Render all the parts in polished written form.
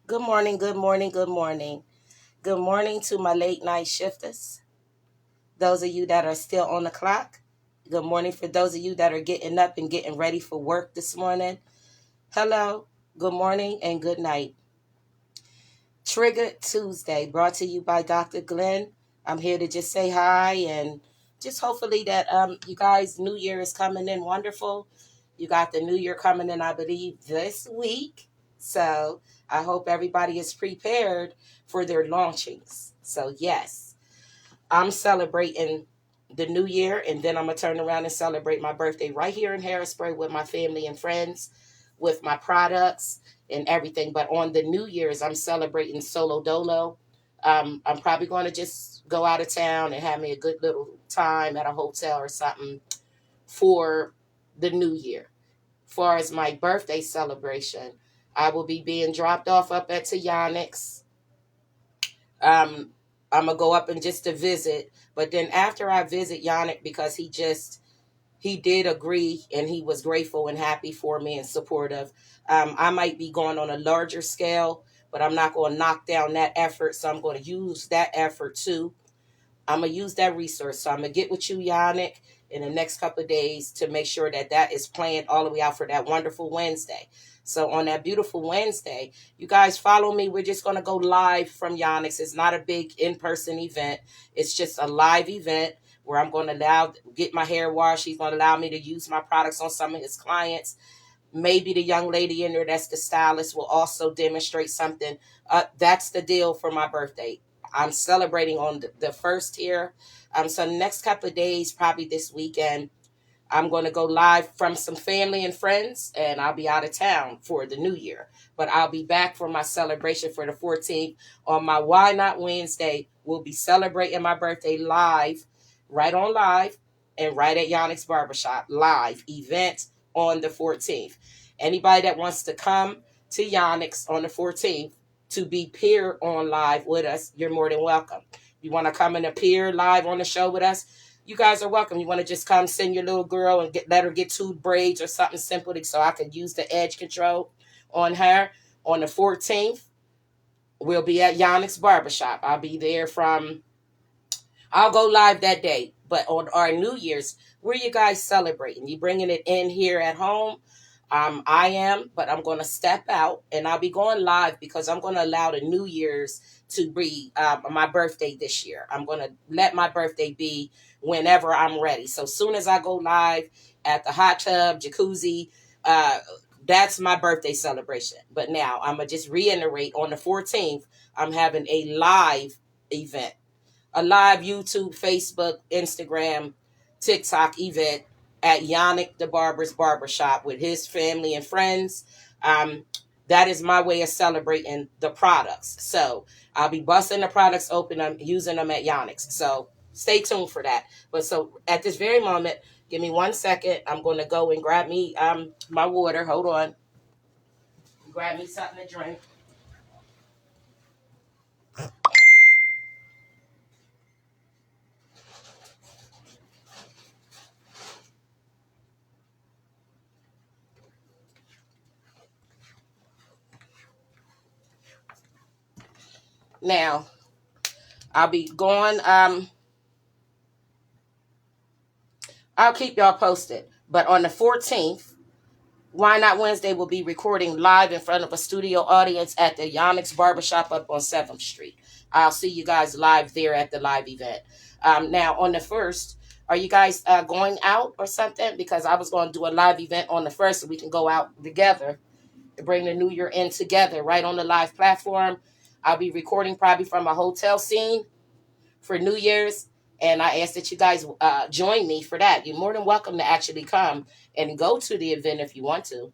Good morning, good morning, good morning. Good morning to my late night shifters. Those of you that are still on the clock. Good morning for those of you that are getting up and getting ready for work this morning. Hello, good morning, and good night. Triggered Tuesday, brought to you by Dr. Glenn. I'm here to just say hi and just hopefully that you guys New Year is coming in wonderful. You got the New Year coming in, I believe, this week. So I hope everybody is prepared for their launchings. So yes, I'm celebrating the New Year, and then I'm gonna turn around and celebrate my birthday right here in Harrisburg with my family and friends, with my products and everything. But on the New Year's, I'm celebrating solo dolo. I'm probably going to just go out of town and have me a good little time at a hotel or something for the New Year. As far as my birthday celebration, I will be being dropped off up at Tayonix. um, I'm gonna go up and just to visit. But then after I visit Yannick, because he did agree and he was grateful and happy for me and supportive. I might be going on a larger scale, but I'm not going to knock down that effort. So I'm going to use that effort too. I'm gonna use that resource. So I'm gonna get with you, Yannick, in the next couple of days to make sure that that is planned all the way out for that wonderful Wednesday. So on that beautiful Wednesday, you guys follow me. We're just gonna go live from Yannick's. It's not a big in-person event. It's just a live event where I'm going to allow get my hair washed. He's going to allow me to use my products on some of his clients. Maybe the young lady in there that's the stylist will also demonstrate something. That's the deal for my birthday. I'm celebrating on the first here. So the next couple of days, probably this weekend, I'm going to go live from some family and friends, and I'll be out of town for the new year. But I'll be back for my celebration for the 14th. On my Why Not Wednesday, we'll be celebrating my birthday live, right on live, and right at Yannick's Barbershop, live event on the 14th. Anybody that wants to come to Yannick's on the 14th to be peer on live with us, you're more than welcome. You want to come and appear live on the show with us, you guys are welcome. You want to just come send your little girl and let her get two braids or something simple so I could use the edge control on her on the 14th. We'll be at Yannick's Barbershop. I'll go live that day. But on our New Year's, where you guys celebrating? You bringing it in here at home? I am, but I'm going to step out and I'll be going live because I'm going to allow the New Year's to be my birthday this year. I'm going to let my birthday be whenever I'm ready. So soon as I go live at the hot tub, jacuzzi, uh, that's my birthday celebration. But now I'm going to just reiterate on the 14th, I'm having a live event, a live YouTube, Facebook, Instagram, TikTok event at Yannick the Barber's Barbershop with his family and friends. Um, that is my way of celebrating the products. So I'll be busting the products open. I'm using them at Yannick's. So stay tuned for that. But so at this very moment, give me 1 second. I'm going to go and grab me my water. Hold on. Grab me something to drink. Now I'll be going. I'll keep y'all posted. But on the 14th, Why Not Wednesday will be recording live in front of a studio audience at the Yonex Barbershop up on 7th Street. I'll see you guys live there at the live event. Now, on the 1st, are you guys going out or something? Because I was going to do a live event on the 1st so we can go out together to bring the new year in together right on the live platform. I'll be recording probably from a hotel scene for New Year's. And I ask that you guys join me for that. You're more than welcome to actually come and go to the event if you want to.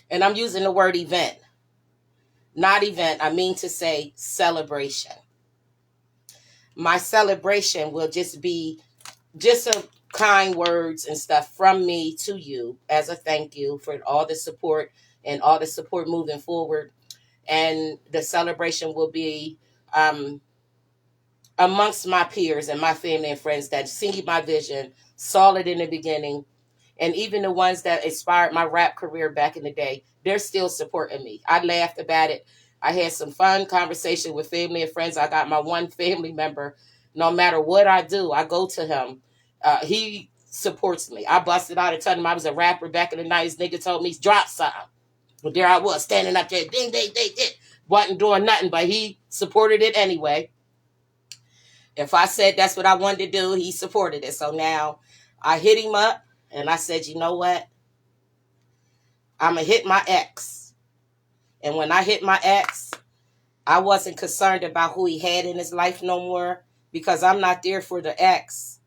And I'm using the word event, not event. I mean to say celebration. My celebration will just be just some kind words and stuff from me to you as a thank you for all the support and all the support moving forward. And the celebration will be amongst my peers and my family and friends that see my vision, saw it in the beginning, And even the ones that inspired my rap career back in the day, they're still supporting me. I laughed about it. I had some fun conversation with family and friends. I got my one family member. No matter what I do, I go to him. He supports me. I busted out and told him I was a rapper back in the 90s. Nigga told me, drop something. But there I was, standing up there, ding, ding, ding, ding. Wasn't doing nothing, but he supported it anyway. If I said that's what I wanted to do, he supported it. So now I hit him up and I said, you know what? I'm going to hit my ex. And when I hit my ex, I wasn't concerned about who he had in his life no more, because I'm not there for the ex.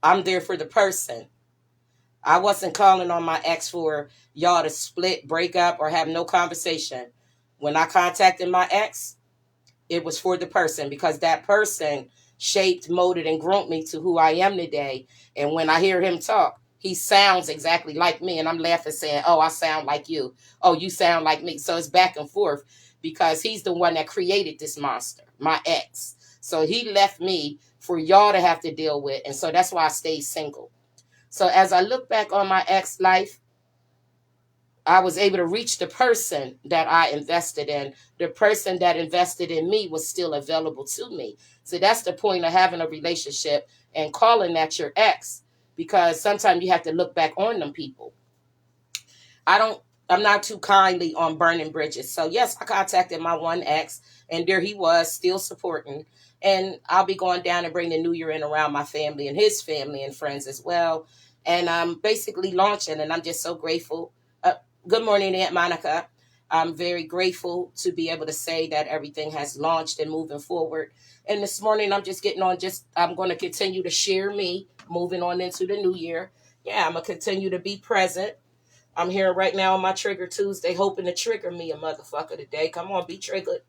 I'm there for the person. I wasn't calling on my ex for y'all to split, break up, or have no conversation. When I contacted my ex, it was for the person, because that person shaped, molded, and groomed me to who I am today. And when I hear him talk, he sounds exactly like me. And I'm laughing saying, oh, I sound like you. Oh, you sound like me. So it's back and forth, because he's the one that created this monster, my ex. So he left me for y'all to have to deal with. And so that's why I stayed single. So as I look back on my ex life, I was able to reach the person that I invested in. The person that invested in me was still available to me. So that's the point of having a relationship and calling that your ex, because sometimes you have to look back on them people. I'm not too kindly on burning bridges. So yes, I contacted my one ex, and there he was, still supporting. And I'll be going down and bring the new year in around my family and his family and friends as well. And I'm basically launching, and I'm just so grateful. Good morning, Aunt Monica. I'm very grateful to be able to say that everything has launched and moving forward. And this morning, I'm just getting on, I'm going to continue to share me moving on into the new year. Yeah, I'm going to continue to be present. I'm here right now on my Trigger Tuesday, hoping to trigger me a motherfucker today. Come on, be triggered.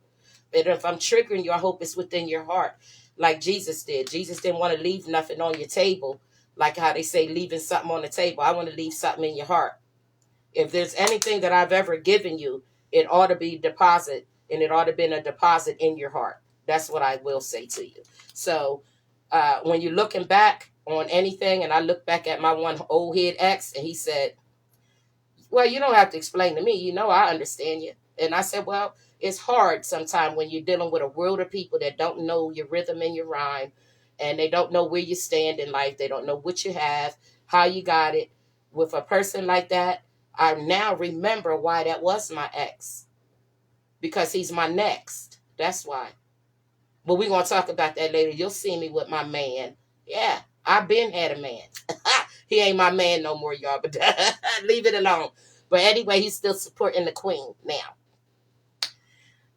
And if I'm triggering you, I hope it's within your heart, like Jesus did. Jesus didn't want to leave nothing on your table, like how they say leaving something on the table. I want to leave something in your heart. If there's anything that I've ever given you, it ought to be deposit, and it ought to have been a deposit in your heart. That's what I will say to you. So when you're looking back on anything, and I look back at my one old head ex, and he said, well, you don't have to explain to me. You know, I understand you. And I said, well, it's hard sometimes when you're dealing with a world of people that don't know your rhythm and your rhyme, and they don't know where you stand in life. They don't know what you have, how you got it. With a person like that, I now remember why that was my ex, because he's my next. That's why. But we're going to talk about that later. You'll see me with my man. Yeah, I've been had a man. He ain't my man no more, y'all, but leave it alone. But anyway, he's still supporting the queen now.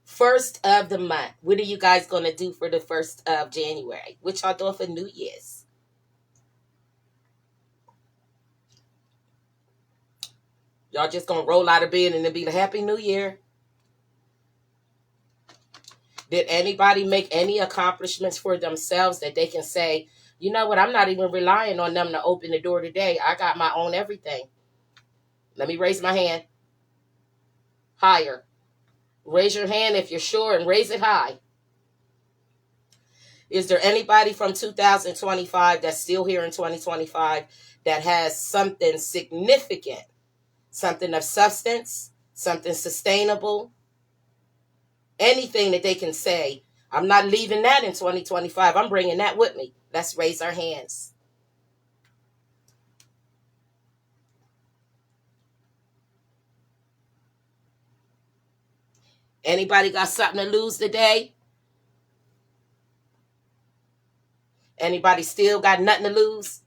First of the month. What are you guys going to do for the 1st of January? What y'all doing for New Year's? Y'all just going to roll out of bed and then be like, Happy New Year? Did anybody make any accomplishments for themselves that they can say, you know what, I'm not even relying on them to open the door today. I got my own everything. Let me raise my hand. Higher. Raise your hand if you're sure and raise it high. Is there anybody from 2025 that's still here in 2025 that has something significant, something of substance, something sustainable, anything that they can say, I'm not leaving that in 2025. I'm bringing that with me. Let's raise our hands. Anybody got something to lose today? Anybody still got nothing to lose?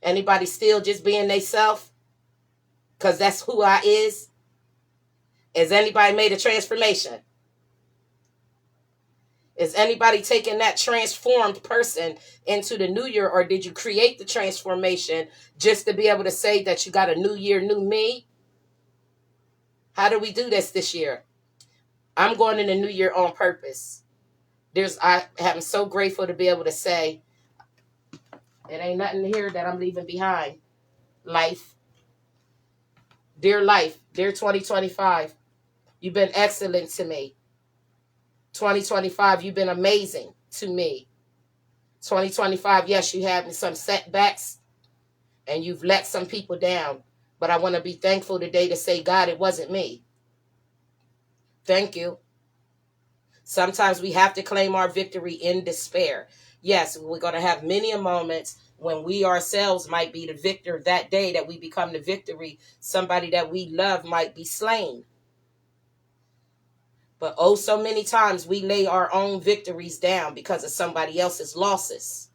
Anybody still just being they self? Because that's who I is? Has anybody made a transformation? Is anybody taking that transformed person into the new year, or did you create the transformation just to be able to say that you got a new year, new me? How do we do this year? I'm going in the new year on purpose. I am so grateful to be able to say, it ain't nothing here that I'm leaving behind. Life. Dear life, dear 2025, you've been excellent to me. 2025, you've been amazing to me. 2025, yes, you had some setbacks and you've let some people down. But I want to be thankful today to say, God, it wasn't me. Thank you. Sometimes we have to claim our victory in despair. Yes, we're going to have many moments when we ourselves might be the victor that day that we become the victory. Somebody that we love might be slain. But oh, so many times we lay our own victories down because of somebody else's losses.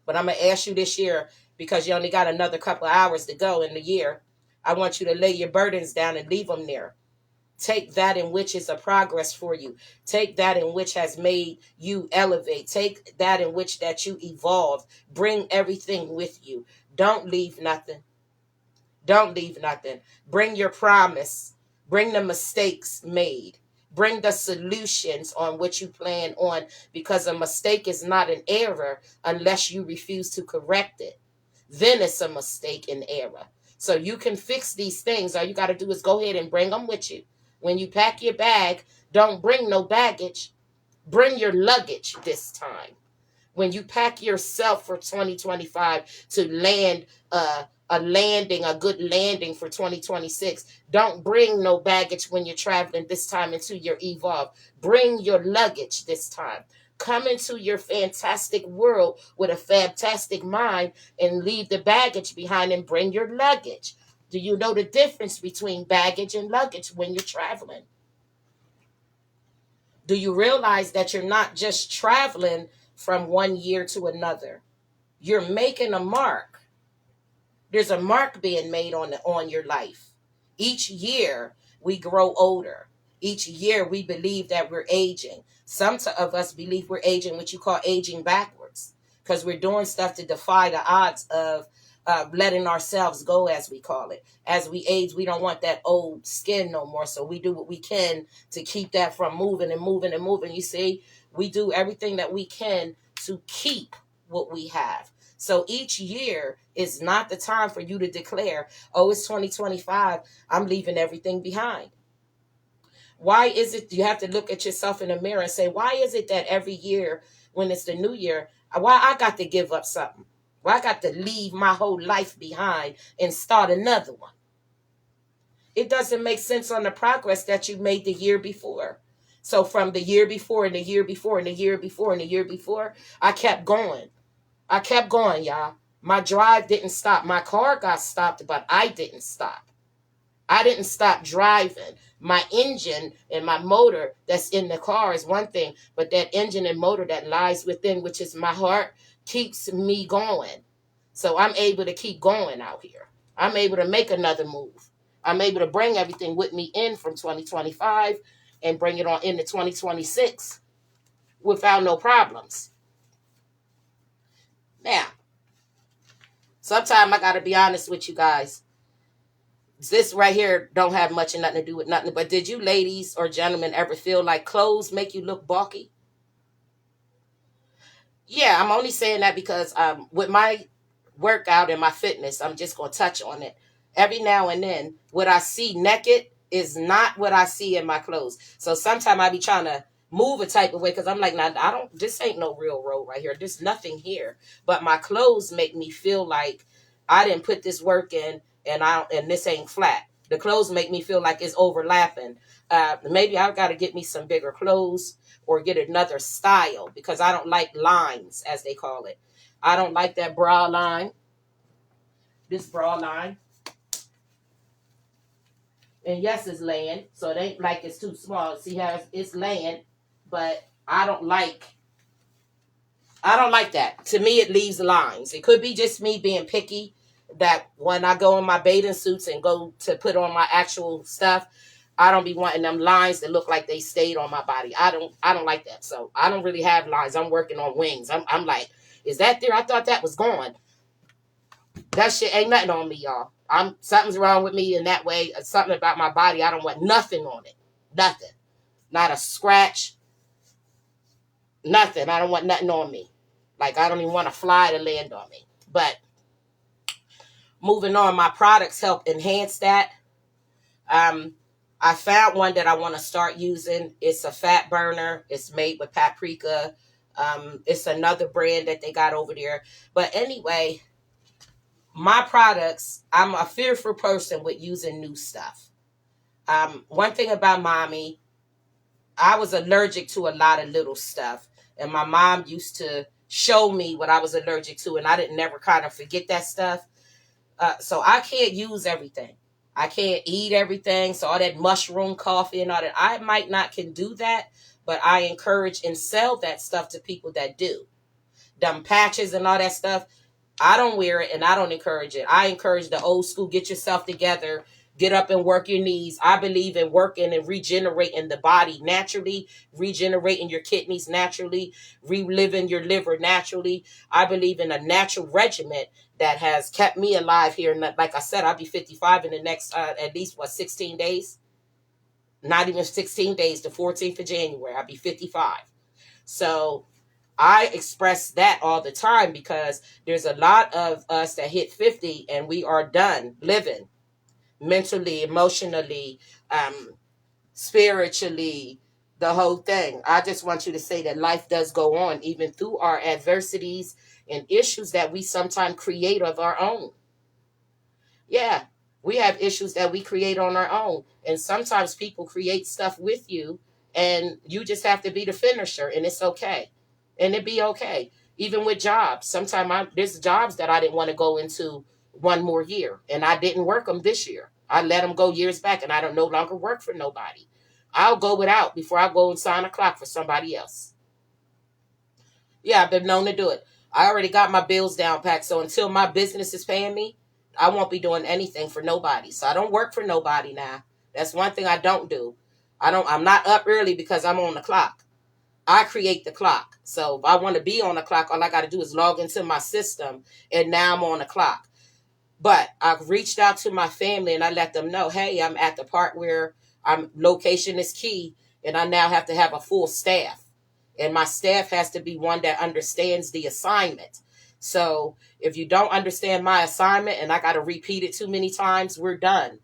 But I'm going to ask you this year, because you only got another couple of hours to go in the year, I want you to lay your burdens down and leave them there. Take that in which is a progress for you. Take that in which has made you elevate. Take that in which that you evolve. Bring everything with you. Don't leave nothing. Don't leave nothing. Bring your promise. Bring the mistakes made. Bring the solutions on which you plan on, because a mistake is not an error unless you refuse to correct it. Then it's a mistake and error. So you can fix these things. All you got to do is go ahead and bring them with you. When you pack your bag, don't bring no baggage. Bring your luggage this time. When you pack yourself for 2025 to land a good landing for 2026, don't bring no baggage when you're traveling this time into your evolve. Bring your luggage this time. Come into your fantastic world with a fantastic mind and leave the baggage behind and bring your luggage. Do you know the difference between baggage and luggage when you're traveling? Do you realize that you're not just traveling from one year to another? You're making a mark. There's a mark being made on your life. Each year we grow older. Each year we believe that we're aging. Some of us believe we're aging, what you call aging backwards, because we're doing stuff to defy the odds of letting ourselves go, as we call it. As we age, we don't want that old skin no more, so we do what we can to keep that from moving and moving and moving. You see, we do everything that we can to keep what we have. So each year is not the time for you to declare, oh, it's 2025, I'm leaving everything behind. Why is it you have to look at yourself in the mirror and say, why is it that every year when it's the new year, why I got to give up something? Why I got to leave my whole life behind and start another one? It doesn't make sense on the progress that you made the year before. So from the year before and the year before and the year before and the year before, I kept going. I kept going, y'all. My drive didn't stop. My car got stopped, but I didn't stop. I didn't stop driving. My engine and my motor that's in the car is one thing, but that engine and motor that lies within, which is my heart, keeps me going. So I'm able to keep going out here. I'm able to make another move. I'm able to bring everything with me in from 2025 and bring it on into 2026 without no problems. Now, sometimes I got to be honest with you guys. This right here don't have much and nothing to do with nothing. But did you ladies or gentlemen ever feel like clothes make you look bulky? Yeah, I'm only saying that because with my workout and my fitness, I'm just going to touch on it. Every now and then, what I see naked is not what I see in my clothes. So sometimes I be trying to move a type of way because I'm like, nah, this ain't no real road right here. There's nothing here. But my clothes make me feel like I didn't put this work in and this ain't flat. The clothes make me feel like it's overlapping. Maybe I've got to get me some bigger clothes or get another style because I don't like lines, as they call it. I don't like that bra line. This bra line. And yes, it's laying, so it ain't like it's too small. See how it's laying, but I don't like that. To me, it leaves lines. It could be just me being picky, that when I go in my bathing suits and go to put on my actual stuff, I don't be wanting them lines that look like they stayed on my body. I don't like that. So I don't really have lines. I'm working on wings. I'm like, is that there? I thought that was gone. That shit ain't nothing on me, y'all. Something's wrong with me in that way. Something about my body. I don't want nothing on it. Nothing. Not a scratch. Nothing. I don't want nothing on me. Like I don't even want a fly to land on me. But moving on, my products help enhance that. I found one that I want to start using. It's a fat burner. It's made with paprika, It's another brand that they got over there. But anyway, my products, I'm a fearful person with using new stuff. One thing about mommy, I was allergic to a lot of little stuff. And my mom used to show me what I was allergic to, and I didn't never kind of forget that stuff. So I can't use everything. I can't eat everything. So all that mushroom coffee and all that, I might not can do that, but I encourage and sell that stuff to people that do. Them patches and all that stuff, I don't wear it and I don't encourage it. I encourage the old school, get yourself together, get up and work your knees. I believe in working and regenerating the body naturally, regenerating your kidneys naturally, reliving your liver naturally. I believe in a natural regimen that has kept me alive here. And like I said, I'll be 55 in the next, at least, 16 days? Not even 16 days, the 14th of January. I'll be 55. So I express that all the time because there's a lot of us that hit 50 and we are done living mentally, emotionally, spiritually, the whole thing. I just want you to say that life does go on even through our adversities and issues that we sometimes create of our own. Yeah, we have issues that we create on our own. And sometimes people create stuff with you and you just have to be the finisher and it's okay. And it be okay. Even with jobs. Sometimes there's jobs that I didn't want to go into one more year and I didn't work them this year. I let them go years back and I don't no longer work for nobody. I'll go without before I go and sign a clock for somebody else. Yeah, I've been known to do it. I already got my bills down packed. So until my business is paying me, I won't be doing anything for nobody. So I don't work for nobody now. That's one thing I don't do. I'm not up early because I'm on the clock. I create the clock. So if I want to be on the clock, all I got to do is log into my system and now I'm on the clock. But I've reached out to my family and I let them know, hey, I'm at the part where location is key and I now have to have a full staff. And my staff has to be one that understands the assignment. So if you don't understand my assignment and I got to repeat it too many times, we're done.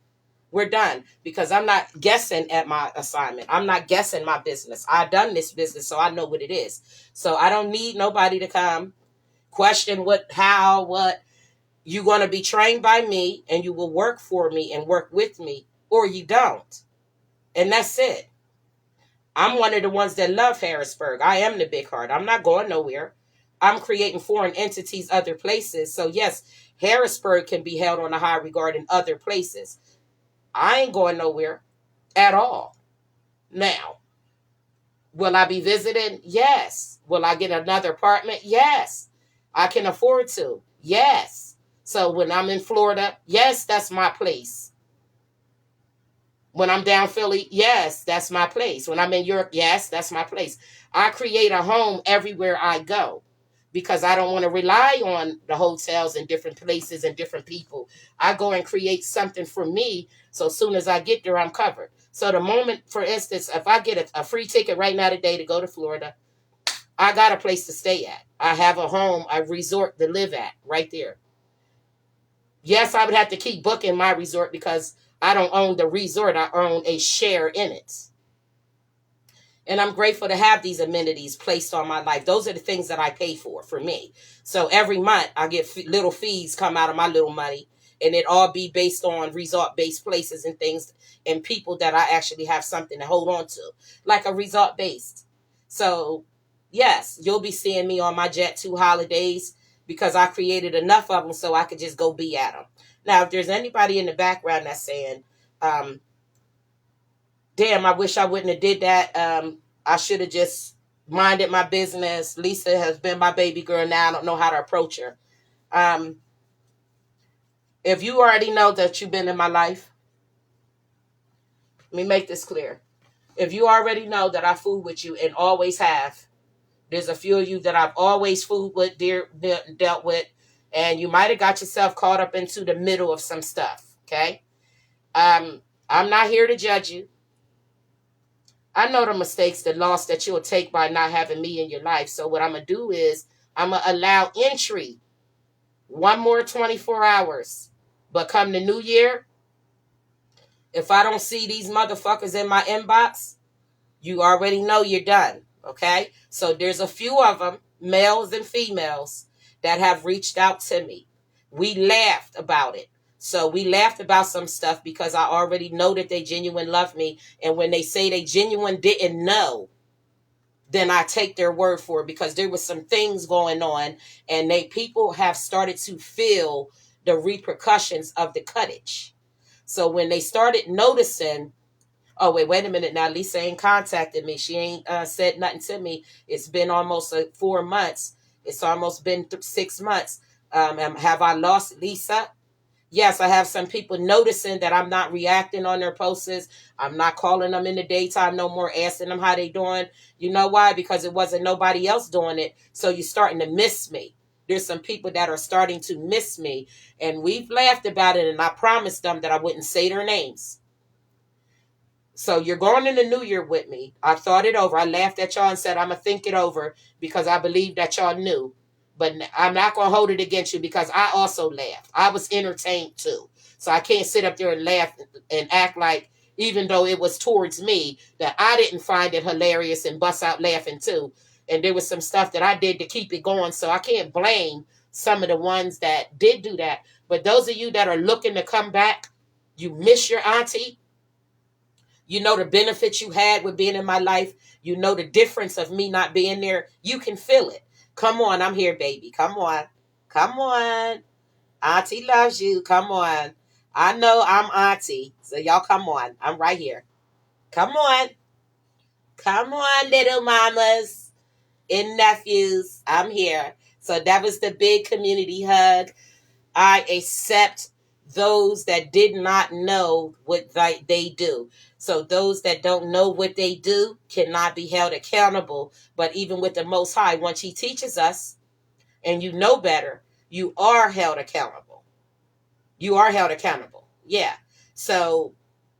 We're done because I'm not guessing at my assignment. I'm not guessing my business. I've done this business, so I know what it is. So I don't need nobody to come question what. You're going to be trained by me and you will work for me and work with me, or you don't. And that's it. I'm one of the ones that love Harrisburg. I am the big heart. I'm not going nowhere. I'm creating foreign entities other places. So yes, Harrisburg can be held on a high regard in other places. I ain't going nowhere at all. Now, will I be visiting? Yes. Will I get another apartment? Yes. I can afford to. Yes. So when I'm in Florida, yes, that's my place. When I'm down Philly, yes, that's my place. When I'm in Europe, yes, that's my place. I create a home everywhere I go because I don't want to rely on the hotels and different places and different people. I go and create something for me. So as soon as I get there, I'm covered. So the moment, for instance, if I get a free ticket right now today to go to Florida, I got a place to stay at. I have a home, a resort to live at right there. Yes, I would have to keep booking my resort because I don't own the resort. I own a share in it. And I'm grateful to have these amenities placed on my life. Those are the things that I pay for me. So every month I get little fees come out of my little money. And it all be based on resort-based places and things and people that I actually have something to hold on to. Like a resort-based. So, yes, you'll be seeing me on my Jet2 holidays because I created enough of them so I could just go be at them. Now, if there's anybody in the background that's saying, damn, I wish I wouldn't have did that. I should have just minded my business. Lisa has been my baby girl now. I don't know how to approach her. If you already know that you've been in my life, let me make this clear. If you already know that I fool with you and always have, there's a few of you that I've always fooled with, dealt with, and you might have got yourself caught up into the middle of some stuff, okay? I'm not here to judge you. I know the mistakes, the loss that you'll take by not having me in your life. So what I'm going to do is I'm going to allow entry one more 24 hours. But come the new year, if I don't see these motherfuckers in my inbox, you already know you're done. Okay? So there's a few of them, males and females, that have reached out to me. We laughed about it. So we laughed about some stuff because I already know that they genuine love me. And when they say they genuine didn't know, then I take their word for it, because there was some things going on and people have started to feel the repercussions of the cuttage. So when they started noticing, oh, wait a minute now, Lisa ain't contacted me. She ain't said nothing to me. It's been almost 4 months. It's almost been 6 months. Have I lost Lisa? Yes, I have some people noticing that I'm not reacting on their posts. I'm not calling them in the daytime no more, asking them how they doing. You know why? Because it wasn't nobody else doing it. So you're starting to miss me. There's some people that are starting to miss me. And we've laughed about it, and I promised them that I wouldn't say their names. So you're going in the new year with me. I thought it over. I laughed at y'all and said I'm going to think it over because I believe that y'all knew. But I'm not going to hold it against you because I also laughed. I was entertained too. So I can't sit up there and laugh and act like, even though it was towards me, that I didn't find it hilarious and bust out laughing too. And there was some stuff that I did to keep it going. So I can't blame some of the ones that did do that. But those of you that are looking to come back, you miss your auntie. You know the benefits you had with being in my life. You know the difference of me not being there. You can feel it. Come on, I'm here, baby. Come on. Come on. Auntie loves you. Come on. I know I'm auntie. So y'all come on. I'm right here. Come on. Come on, little mamas and nephews. I'm here. So that was the big community hug. I accept those that did not know what they do. So those that don't know what they do cannot be held accountable. But even with the Most High, once He teaches us and you know better, you are held accountable. You are held accountable. Yeah. So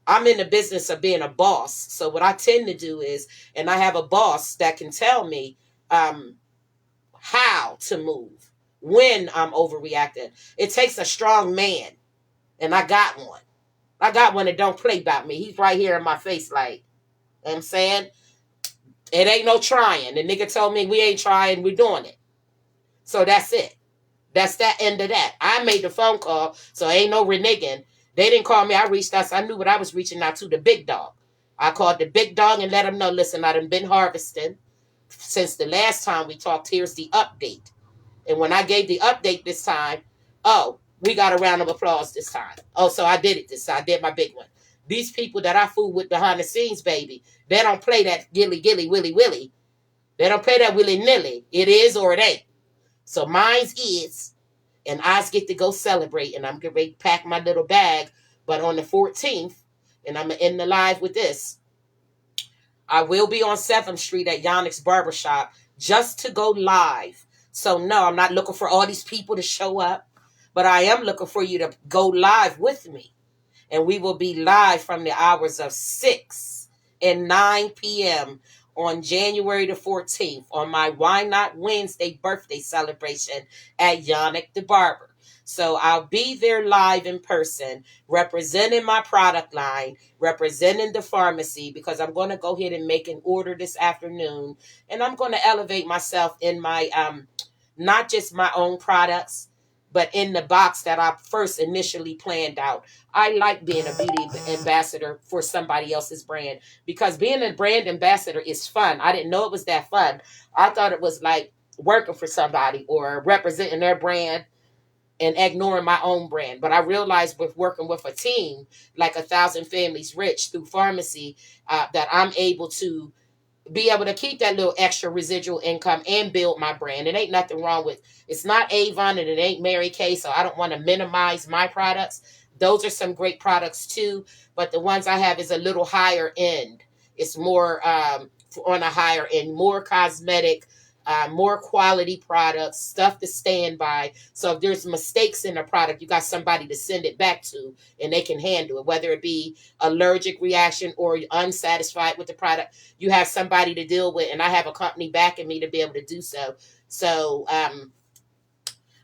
I'm in the business of being a boss. So what I tend to do is, and I have a boss that can tell me how to move when I'm overreacting. It takes a strong man, and I got one. I got one that don't play about me. He's right here in my face, like, you know what I'm saying? It ain't no trying. The nigga told me we ain't trying, we're doing it. So that's it. That's that end of that. I made the phone call, so ain't no reneging. They didn't call me. I reached out. So I knew what I was reaching out to, the big dog. I called the big dog and let him know, listen, I done been harvesting. Since the last time we talked, here's the update. And when I gave the update this time, oh, we got a round of applause this time. Oh, so I did it this time. I did my big one. These people that I fool with behind the scenes, baby, they don't play that gilly, willy, willy. They don't play that willy nilly. It is or it ain't. So mine's is, and I get to go celebrate, and I'm getting ready to pack my little bag. But on the 14th, and I'm in the live with this, I will be on 7th Street at Yonex Barbershop just to go live. So no, I'm not looking for all these people to show up, but I am looking for you to go live with me. And we will be live from the hours of 6 and 9 p.m. on January the 14th on my Why Not Wednesday birthday celebration at Yannick the Barber. So I'll be there live in person, representing my product line, representing the pharmacy, because I'm going to go ahead and make an order this afternoon. And I'm going to elevate myself in my, not just my own products, but in the box that I first initially planned out. I like being a beauty ambassador for somebody else's brand, because being a brand ambassador is fun. I didn't know it was that fun. I thought it was like working for somebody or representing their brand and ignoring my own brand. But I realized with working with a team like 1,000 Families Rich through pharmacy, that I'm able to be able to keep that little extra residual income and build my brand. It ain't nothing wrong with, it's not Avon and it ain't Mary Kay, so I don't want to minimize my products. Those are some great products too, but the ones I have is a little higher end. It's more on a higher end, more cosmetic, more quality products, stuff to stand by. So if there's mistakes in a product, you got somebody to send it back to and they can handle it, whether it be allergic reaction or unsatisfied with the product. You have somebody to deal with, and I have a company backing me to be able to do so. So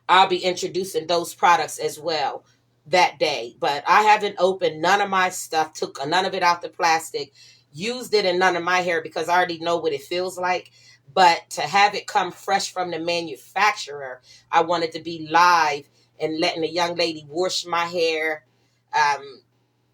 I'll be introducing those products as well that day. But I haven't opened none of my stuff, took none of it out the plastic. used it in none of my hair because I already know what it feels like. But to have it come fresh from the manufacturer, I wanted to be live and letting a young lady wash my hair.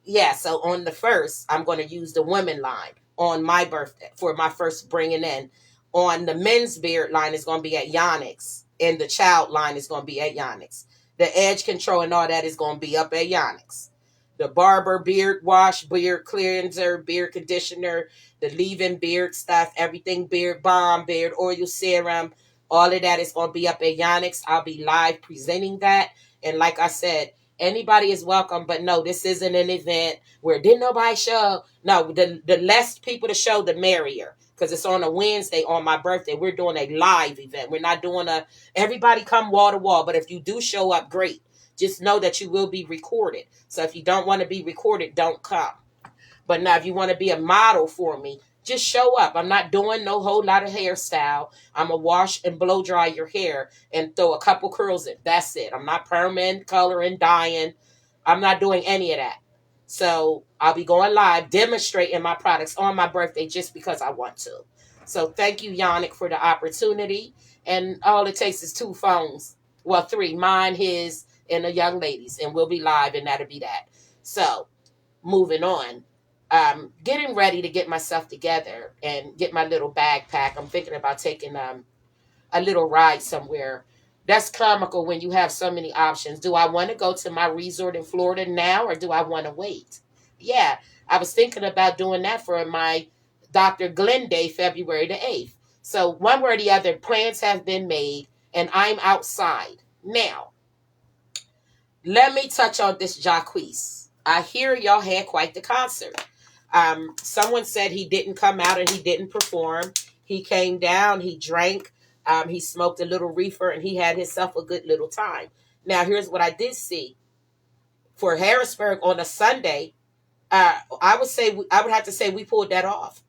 Yeah, so on the first, I'm going to use the women line on my birthday for my first bringing in. On the men's beard line is going to be at Yonex, and the child line is going to be at Yonex. The edge control and all that is going to be up at Yonex. The barber beard wash, beard cleanser, beard conditioner, the leave-in beard stuff, everything beard balm, beard oil serum, all of that is going to be up at Yonex. I'll be live presenting that. And like I said, anybody is welcome, but no, this isn't an event where didn't nobody show. No, the less people to show, the merrier. Because it's on a Wednesday on my birthday. We're doing a live event. We're not doing everybody come wall to wall. But if you do show up, great. Just know that you will be recorded. So if you don't want to be recorded, don't come. But now if you want to be a model for me, just show up. I'm not doing no whole lot of hairstyle. I'm going to wash and blow dry your hair and throw a couple curls in. That's it. I'm not permanent, coloring, dyeing. I'm not doing any of that. So I'll be going live, demonstrating my products on my birthday just because I want to. So thank you, Yannick, for the opportunity. And all it takes is 2 phones. Well, 3. Mine, his, and a young lady's. And we'll be live, and that'll be that. So moving on. Getting ready to get myself together and get my little backpack. I'm thinking about taking a little ride somewhere. That's comical when you have so many options. Do I want to go to my resort in Florida now, or do I want to wait? Yeah, I was thinking about doing that for my Dr. Glenn Day, February the 8th. So one way or the other, plans have been made, and I'm outside. Now, let me touch on this Jacquees. I hear y'all had quite the concert. Someone said he didn't come out and he didn't perform. He came down, he drank, he smoked a little reefer, and he had himself a good little time. Now, here's what I did see. For Harrisburg on a Sunday, I would have to say we pulled that off.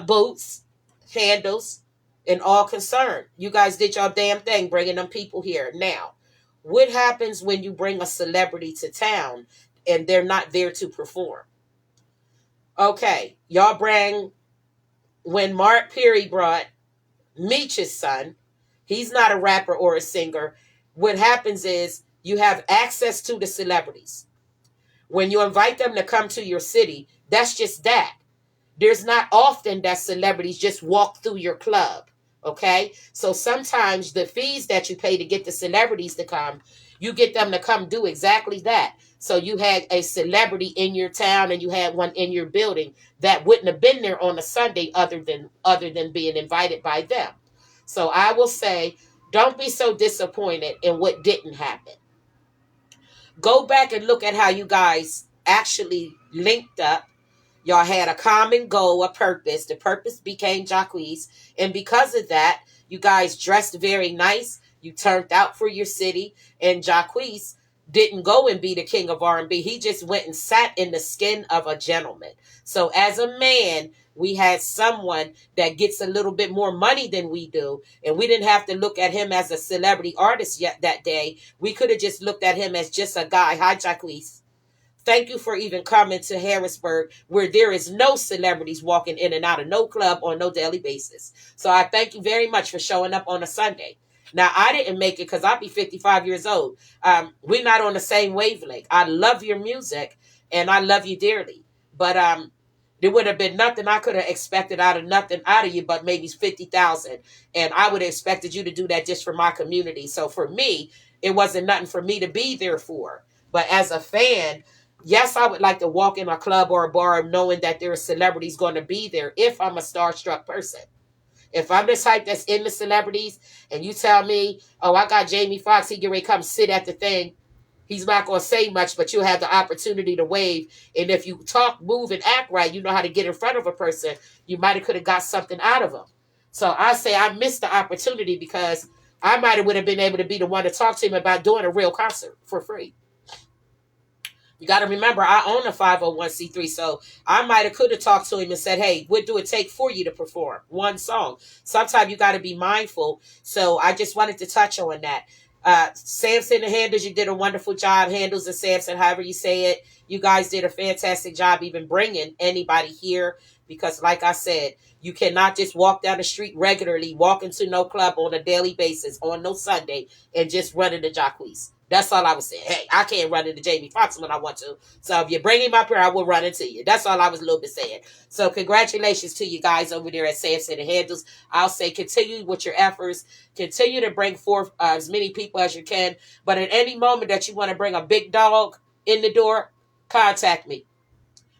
Boots, candles, and all concerned. You guys did your damn thing bringing them people here. Now, what happens when you bring a celebrity to town and they're not there to perform? Okay, y'all bring, when Mark Perry brought Meech's son, he's not a rapper or a singer. What happens is you have access to the celebrities. When you invite them to come to your city, that's just that. There's not often that celebrities just walk through your club. Okay, so sometimes the fees that you pay to get the celebrities to come, you get them to come do exactly that. So you had a celebrity in your town and you had one in your building that wouldn't have been there on a Sunday other than being invited by them. So I will say, don't be so disappointed in what didn't happen. Go back and look at how you guys actually linked up. Y'all had a common goal, a purpose. The purpose became Jacquees. And because of that, you guys dressed very nice. You turned out for your city. And Jacquees didn't go and be the king of R&B. He just went and sat in the skin of a gentleman. So as a man, we had someone that gets a little bit more money than we do. And we didn't have to look at him as a celebrity artist yet that day. We could have just looked at him as just a guy. Hi, Jacquees. Thank you for even coming to Harrisburg, where there is no celebrities walking in and out of no club on no daily basis. So I thank you very much for showing up on a Sunday. Now, I didn't make it because I'll be 55 years old. We're not on the same wavelength. I love your music, and I love you dearly. But there would have been nothing I could have expected out of you but maybe 50,000. And I would have expected you to do that just for my community. So for me, it wasn't nothing for me to be there for. But as a fan, yes, I would like to walk in a club or a bar knowing that there are celebrities going to be there if I'm a starstruck person. If I'm the type that's in the celebrities and you tell me, oh, I got Jamie Foxx, he get ready to come sit at the thing. He's not going to say much, but you'll have the opportunity to wave. And if you talk, move, and act right, you know how to get in front of a person, you might have could have got something out of them. So I say I missed the opportunity because I might have would have been able to be the one to talk to him about doing a real concert for free. You got to remember, I own a 501c3, so I might have could have talked to him and said, hey, what do it take for you to perform one song? Sometimes you got to be mindful. So I just wanted to touch on that. Samson and Handles, you did a wonderful job. Handles and Samson, however you say it. You guys did a fantastic job even bringing anybody here because, like I said, you cannot just walk down the street regularly, walk into no club on a daily basis, on no Sunday, and just run into Jacquees. That's all I was saying. Hey, I can't run into Jamie Foxx when I want to. So if you bring him up here, I will run into you. That's all I was a little bit saying. So congratulations to you guys over there at Samson and Handles. I'll say continue with your efforts. Continue to bring forth as many people as you can. But at any moment that you want to bring a big dog in the door, contact me.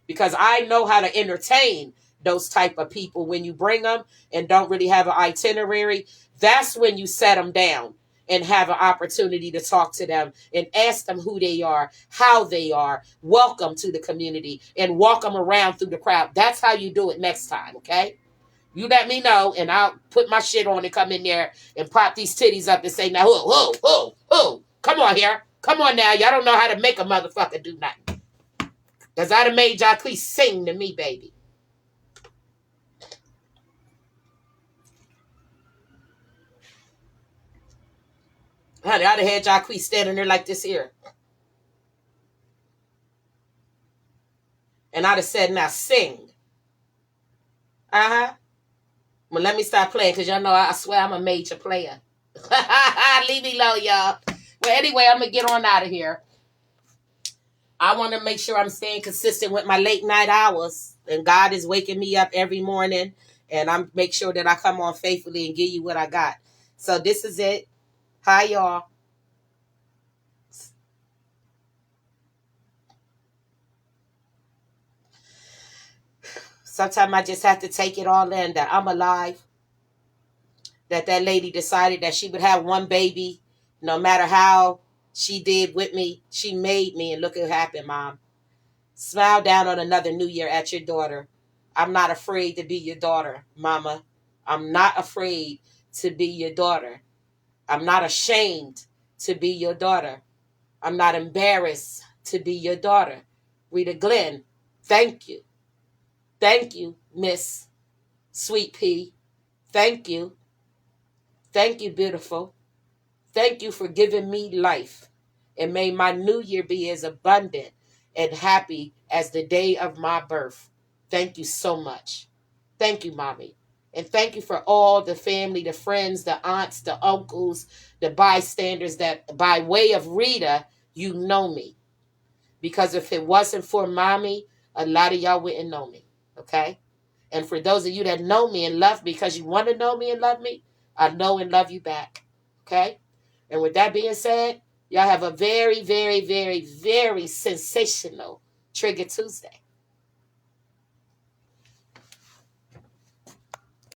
Because I know how to entertain those type of people when you bring them and don't really have an itinerary. That's when you set them down and have an opportunity to talk to them and ask them who they are, how they are, welcome to the community, and walk them around through the crowd. That's how you do it next time, okay? You let me know, and I'll put my shit on and come in there and pop these titties up and say, now, who? Come on here. Come on now. Y'all don't know how to make a motherfucker do nothing. Because I'd have made Jacquees sing to me, baby. Honey, I'd have had Jacquees standing there like this here. And I'd have said, now sing. Uh-huh. Well, let me stop playing because y'all know I swear I'm a major player. Leave me alone, y'all. Well, anyway, I'm going to get on out of here. I want to make sure I'm staying consistent with my late night hours. And God is waking me up every morning. And I'm make sure that I come on faithfully and give you what I got. So this is it. Hi, y'all. Sometimes I just have to take it all in that I'm alive. That lady decided that she would have one baby. No matter how she did with me, she made me. And look what happened, Mom. Smile down on another new year at your daughter. I'm not afraid to be your daughter, Mama. I'm not afraid to be your daughter. I'm not ashamed to be your daughter. I'm not embarrassed to be your daughter. Rita Glenn, thank you. Thank you, Miss Sweet Pea. Thank you. Thank you, beautiful. Thank you for giving me life. And may my new year be as abundant and happy as the day of my birth. Thank you so much. Thank you, Mommy. And thank you for all the family, the friends, the aunts, the uncles, the bystanders that by way of Rita, you know me. Because if it wasn't for Mommy, a lot of y'all wouldn't know me. Okay? And for those of you that know me and love me because you want to know me and love me, I know and love you back. Okay? And with that being said, y'all have a very, very, very, very sensational Trigger Tuesday.